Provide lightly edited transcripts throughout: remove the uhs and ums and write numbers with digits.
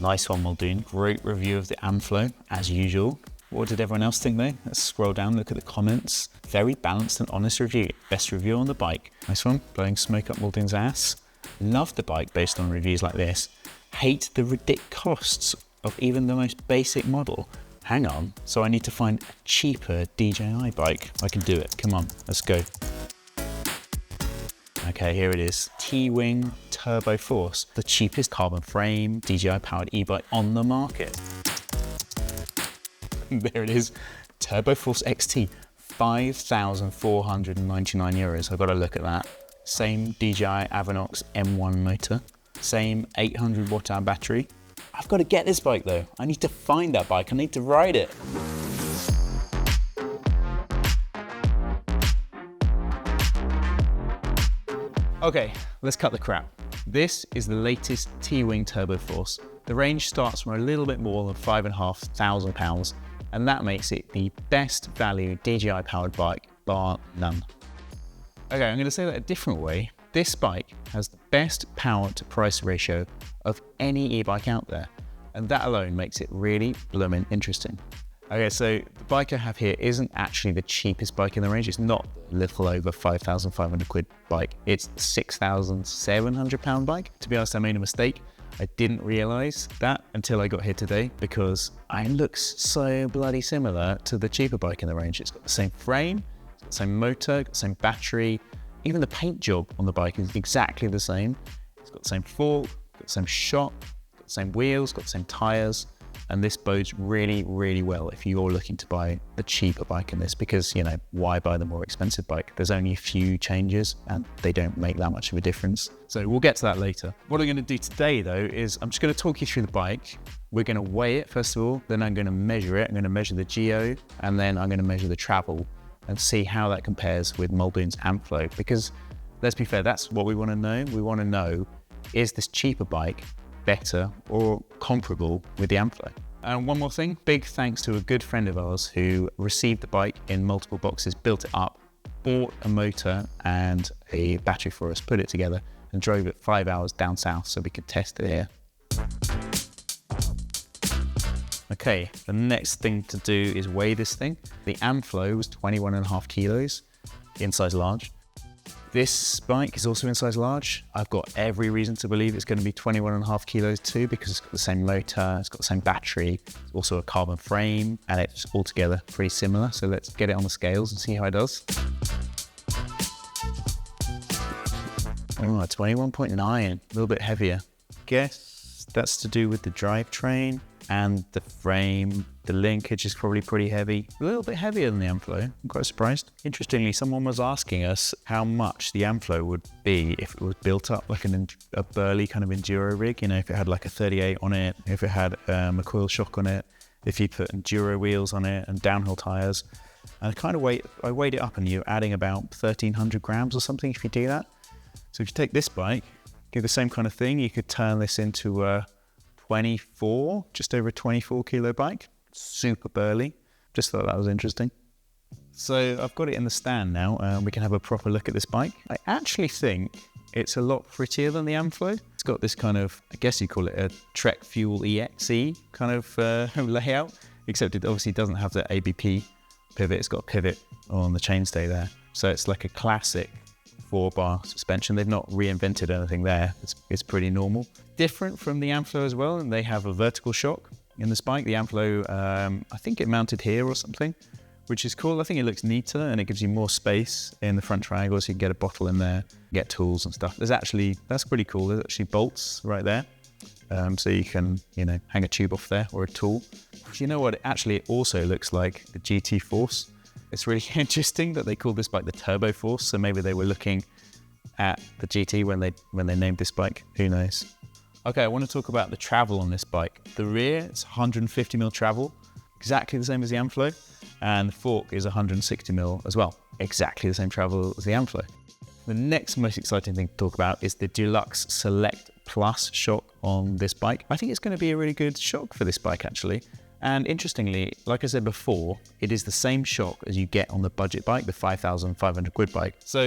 Nice one, Muldoon. Great review of the Amflow, as usual. What did everyone else think though? Let's scroll down, look at the comments. Very balanced and honest review. Best review on the bike. Nice one, blowing smoke up Muldoon's ass. Love the bike based on reviews like this. Hate the ridiculous costs of even the most basic model. Hang on, so I need to find a cheaper DJI bike. I can do it, come on, let's go. Okay, here it is, Teewing Turbo Force, the cheapest carbon frame DJI powered e-bike on the market. There it is, Turbo Force XT, 5,499 euros. I've got to look at that. Same DJI Avinox M1 motor, same 800 watt hour battery. I've got to get this bike though. I need to find that bike, I need to ride it. Okay, let's cut the crap. This is the latest Teewing Turbo Force. The range starts from a little bit more than £5,500, and that makes it the best value DJI powered bike, bar none. Okay, I'm going to say that a different way. This bike has the best power to price ratio of any e-bike out there, and that alone makes it really blooming interesting. Okay, so the bike I have here isn't actually the cheapest bike in the range. It's not a little over 5,500 quid bike. It's a 6,700 pound bike. To be honest, I made a mistake. I didn't realize that until I got here today because it looks so bloody similar to the cheaper bike in the range. It's got the same frame, it's got the same motor, got the same battery. Even the paint job on the bike is exactly the same. It's got the same fork, got the same shock, got the same wheels, got the same tires. And this bodes really, really well if you're looking to buy the cheaper bike in this because, you know, why buy the more expensive bike? There's only a few changes and they don't make that much of a difference. So we'll get to that later. What I'm going to do today though is I'm just going to talk you through the bike. We're going to weigh it first of all, then I'm going to measure it. I'm going to measure the geo and then I'm going to measure the travel and see how that compares with Muldoon's Amflow because let's be fair, that's what we want to know. We want to know, is this cheaper bike better or comparable with the Amflow? And one more thing, big thanks to a good friend of ours who received the bike in multiple boxes, built it up, bought a motor and a battery for us, put it together and drove it 5 hours down south so we could test it here. Okay, the next thing to do is weigh this thing. The Amflow was 21.5 kilos in size large. This bike is also in size large. I've got every reason to believe it's going to be 21.5 kilos too because it's got the same motor, it's got the same battery, it's also a carbon frame, and it's altogether pretty similar. So let's get it on the scales and see how it does. Oh, 21.9, a little bit heavier. Guess that's to do with the drivetrain and the frame. The linkage is probably pretty heavy. A little bit heavier than the Amflow. I'm quite surprised. Interestingly, someone was asking us how much the Amflow would be if it was built up like a burly kind of enduro rig. You know, if it had like a 38 on it, if it had a coil shock on it, if you put enduro wheels on it and downhill tires. And I weighed it up and you're adding about 1,300 grams or something if you do that. So if you take this bike, do the same kind of thing, you could turn this into a 24, just over a 24 kilo bike. Super burly. Just thought that was interesting. So I've got it in the stand now and we can have a proper look at this bike. I actually think it's a lot prettier than the Amflow. It's got this kind of, I guess you call it a Trek Fuel EXE kind of layout, except it obviously doesn't have the ABP pivot. It's got a pivot on the chainstay there. So it's like a classic 4-bar suspension. They've not reinvented anything there. It's pretty normal. Different from the Amflow as well, and they have a vertical shock in this bike. The Amflow, I think it mounted here or something, which is cool. I think it looks neater and it gives you more space in the front triangle so you can get a bottle in there, get tools and stuff. That's pretty cool. There's actually bolts right there. So you can, you know, hang a tube off there or a tool. Do you know what? Actually, it also looks like the GT Force. It's really interesting that they call this bike the Turbo Force. So maybe they were looking at the GT when they named this bike. Who knows? Okay, I want to talk about the travel on this bike. The rear, it's 150mm travel, exactly the same as the Amflow, and the fork is 160mm as well, exactly the same travel as the Amflow. The next most exciting thing to talk about is the Deluxe Select Plus shock on this bike. I think it's going to be a really good shock for this bike actually, And interestingly, like I said before, it is the same shock as you get on the budget bike, the 5,500 quid bike. So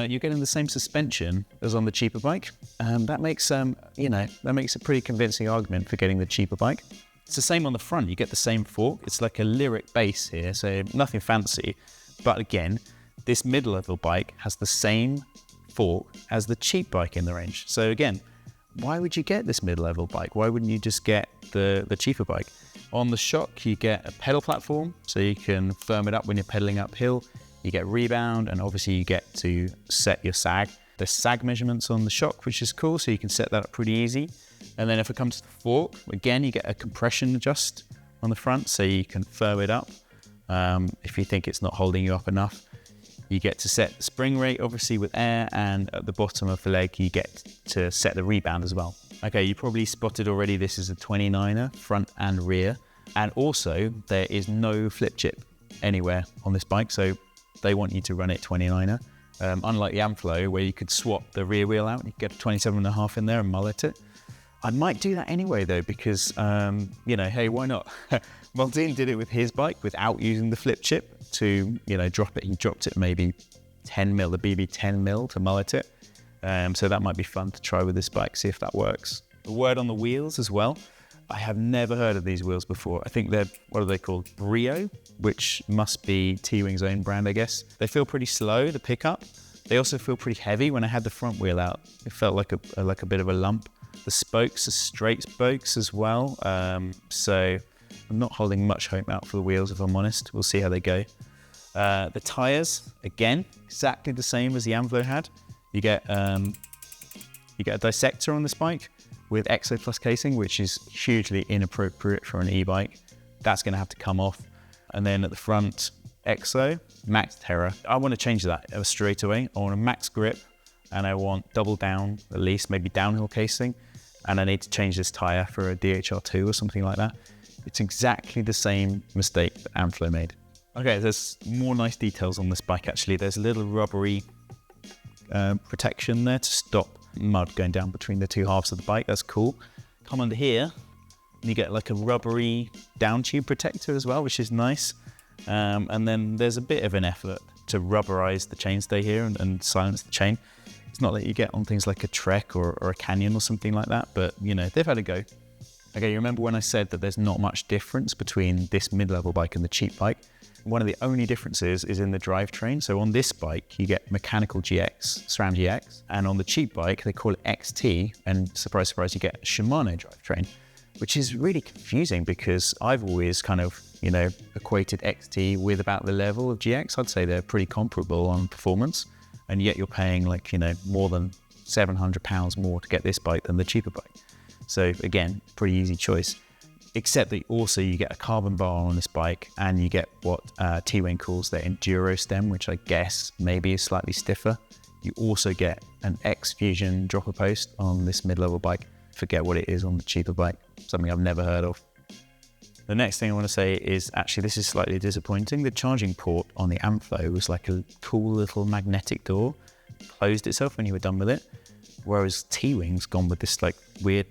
you're getting the same suspension as on the cheaper bike. That makes, that makes a pretty convincing argument for getting the cheaper bike. It's the same on the front. You get the same fork. It's like a Lyric base here, so nothing fancy. But again, this mid-level bike has the same fork as the cheap bike in the range. So again, why would you get this mid-level bike? Why wouldn't you just get the cheaper bike? On the shock, you get a pedal platform, so you can firm it up when you're pedaling uphill. You get rebound, and obviously you get to set your sag. There's sag measurements on the shock, which is cool, so you can set that up pretty easy. And then if it comes to the fork, again, you get a compression adjust on the front, so you can firm it up. If you think it's not holding you up enough, you get to set the spring rate, obviously with air, and at the bottom of the leg, you get to set the rebound as well. Okay, you probably spotted already this is a 29er, front and rear. And also, there is no flip chip anywhere on this bike, so they want you to run it 29er. Unlike the Amflow, where you could swap the rear wheel out, you could get a 27.5 in there and mullet it. I might do that anyway though, because, hey, why not? Moldin did it with his bike without using the flip chip to, drop it. He dropped it maybe 10 mil, the BB 10 mil to mullet it. So that might be fun to try with this bike, see if that works. A word on the wheels as well. I have never heard of these wheels before. I think they're, what are they called? Brio, which must be Teewing's own brand, I guess. They feel pretty slow to pick up. They also feel pretty heavy. When I had the front wheel out, it felt like a bit of a lump. The spokes are straight spokes as well. So I'm not holding much hope out for the wheels, if I'm honest. We'll see how they go. The tires, again, exactly the same as the Amflow had. You get a dissector on this bike with Exo Plus casing, which is hugely inappropriate for an e-bike. That's going to have to come off. And then at the front, Exo, Max Terra. I want to change that straight away. I want a max grip, and I want double down, at least, maybe downhill casing. And I need to change this tire for a DHR2 or something like that. It's exactly the same mistake that Amflow made. Okay, there's more nice details on this bike actually. There's a little rubbery protection there to stop mud going down between the two halves of the bike. That's cool. Come under here, and you get like a rubbery down tube protector as well, which is nice. And then there's a bit of an effort to rubberize the chainstay here and silence the chain. It's not that you get on things like a Trek or a Canyon or something like that, but they've had a go. Okay, you remember when I said that there's not much difference between this mid-level bike and the cheap bike? One of the only differences is in the drivetrain. So on this bike, you get mechanical GX, SRAM GX, and on the cheap bike, they call it XT, and surprise, surprise, you get a Shimano drivetrain, which is really confusing because I've always kind of, equated XT with about the level of GX. I'd say they're pretty comparable on performance, and yet you're paying like, more than £700 more to get this bike than the cheaper bike. So again, pretty easy choice. Except that also you get a carbon bar on this bike, and you get what Teewing calls their Enduro stem, which I guess maybe is slightly stiffer. You also get an X Fusion dropper post on this mid-level bike. Forget what it is on the cheaper bike, something I've never heard of. The next thing I want to say is actually this is slightly disappointing. The charging port on the Amflow was like a cool little magnetic door, closed itself when you were done with it, whereas Teewing's gone with this like weird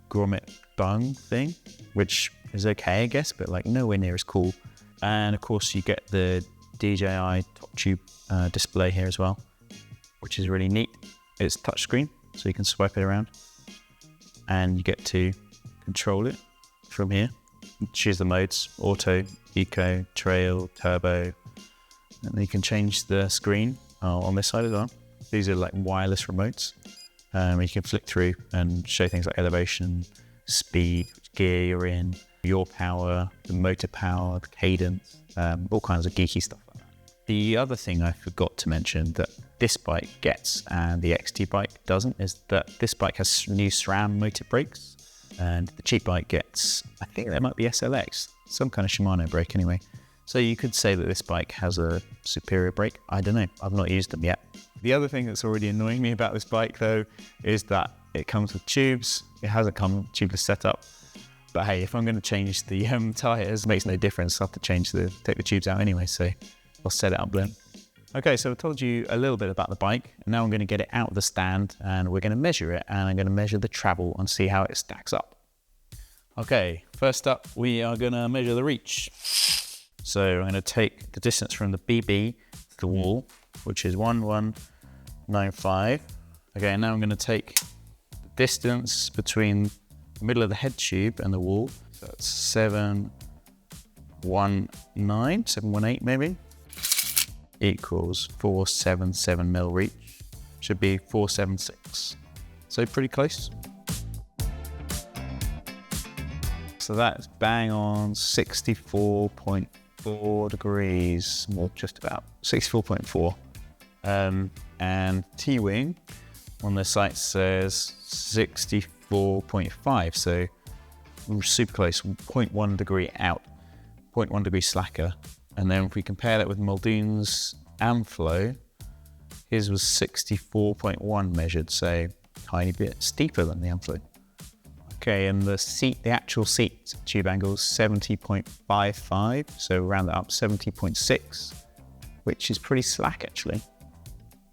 grommet bung thing, which is okay, I guess, but like nowhere near as cool. And of course you get the DJI top tube display here as well, which is really neat. It's touchscreen, so you can swipe it around and you get to control it from here. Choose the modes: auto, eco, trail, turbo, and then you can change the screen on this side as well. These are like wireless remotes. You can flick through and show things like elevation, speed, which gear you're in, your power, the motor power, the cadence, all kinds of geeky stuff like that. The other thing I forgot to mention that this bike gets and the XT bike doesn't is that this bike has new SRAM motor brakes, and the cheap bike gets, I think that might be SLX, some kind of Shimano brake anyway. So you could say that this bike has a superior brake. I don't know, I've not used them yet. The other thing that's already annoying me about this bike though is that it comes with tubes. It hasn't come with tubeless setup. But hey, if I'm going to change the tyres, it makes no difference. I have to take the tubes out anyway, so I'll set it up then. Okay, so I told you a little bit about the bike, and now I'm going to get it out of the stand and we're going to measure it, and I'm going to measure the travel and see how it stacks up. Okay, first up, we are gonna measure the reach. So I'm gonna take the distance from the BB to the wall, which is 1195. Okay, and now I'm gonna take the distance between the middle of the head tube and the wall. So that's 718 maybe, equals 477 mil reach. Should be 476. So pretty close. So that's bang on 64.4 degrees, or just about 64.4. And Teewing on the site says 64.5. So super close, 0.1 degree out, 0.1 degree slacker. And then if we compare that with Muldoon's Amflow, his was 64.1 measured, so tiny bit steeper than the Amflow. Okay, and the actual seat tube angle is 70.55, so round that up, 70.6, which is pretty slack actually.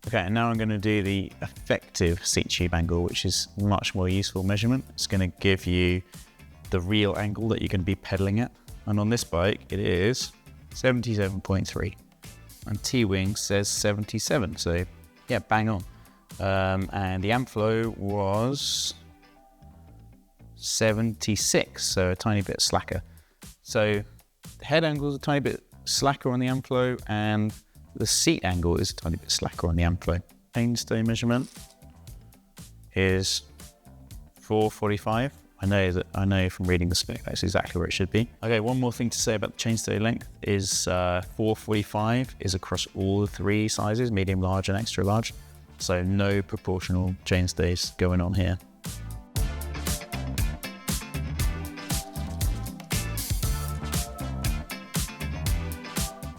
Okay, and now I'm going to do the effective seat tube angle, which is much more useful measurement. It's going to give you the real angle that you're going to be pedaling at. And on this bike, it is 77.3. And Teewing says 77, so yeah, bang on. And the Amflow was 76, so a tiny bit slacker. So the head angle is a tiny bit slacker on the Amflow, and the seat angle is a tiny bit slacker on the Amflow. Chainstay measurement is 445. I know from reading the spec that's exactly where it should be. Okay, one more thing to say about the chainstay length is 445 is across all the three sizes, medium, large, and extra large. So no proportional chainstays going on here.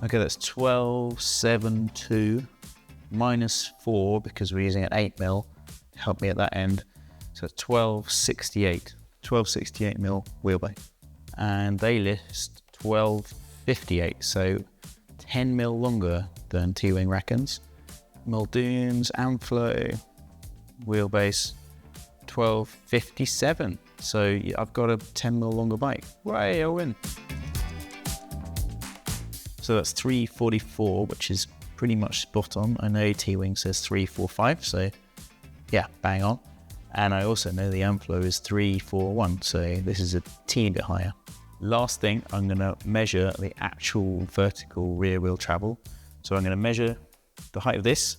Okay, that's 1272 minus 4 because we're using an 8mm to help me at that end. So 1268 mil wheelbase. And they list 1258, so 10 mil longer than Teewing reckons. Muldoon's Amflow wheelbase 1257. So I've got a 10 mil longer bike. Way, I win. So that's 344, which is pretty much spot on. I know Teewing says 345, so yeah, bang on. And I also know the Amflow is 341, so this is a teeny bit higher. Last thing, I'm gonna measure the actual vertical rear wheel travel. So I'm gonna measure the height of this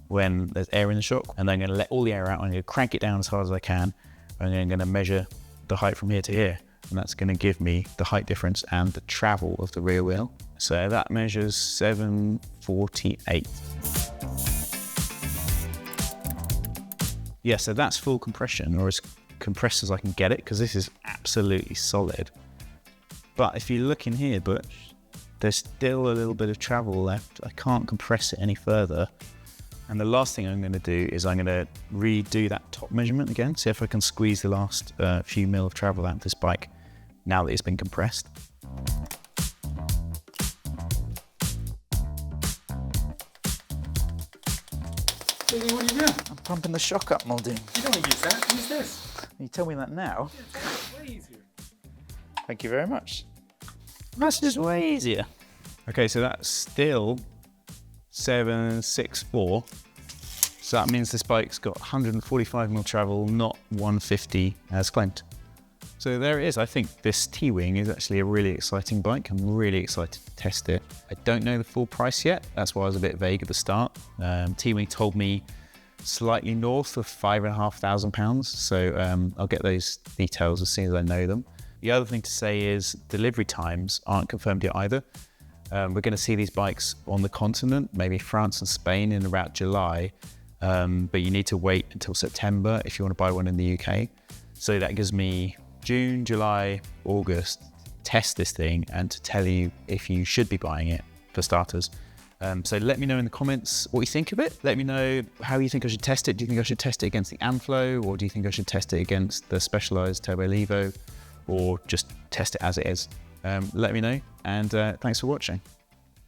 when there's air in the shock, and then I'm gonna let all the air out. I'm gonna crank it down as hard as I can, and then I'm gonna measure the height from here to here. And that's gonna give me the height difference and the travel of the rear wheel. So that measures 748. Yeah, so that's full compression, or as compressed as I can get it, because this is absolutely solid. But if you look in here, Butch, there's still a little bit of travel left. I can't compress it any further. And the last thing I'm going to do is I'm going to redo that top measurement again, see if I can squeeze the last few mil of travel out of this bike now that it's been compressed. What are you doing? I'm pumping the shock up, Muldoon. You don't want to use that. Use this. You tell me that now? Yeah, it's way easier. Thank you very much. That's just way easier. Okay, so that's still 764. So that means this bike's got 145 mil travel, not 150 as claimed. So there it is. I think this Teewing is actually a really exciting bike. I'm really excited to test it. I don't know the full price yet. That's why I was a bit vague at the start. Teewing told me slightly north of £5,500. So I'll get those details as soon as I know them. The other thing to say is delivery times aren't confirmed yet either. We're going to see these bikes on the continent, maybe France and Spain in about July. But you need to wait until September if you want to buy one in the UK. So that gives me June, July, August, test this thing and to tell you if you should be buying it for starters. So let me know in the comments what you think of it. Let me know how you think I should test it. Do you think I should test it against the Amflow, or do you think I should test it against the Specialized Turbo Levo, or just test it as it is? Let me know, and thanks for watching.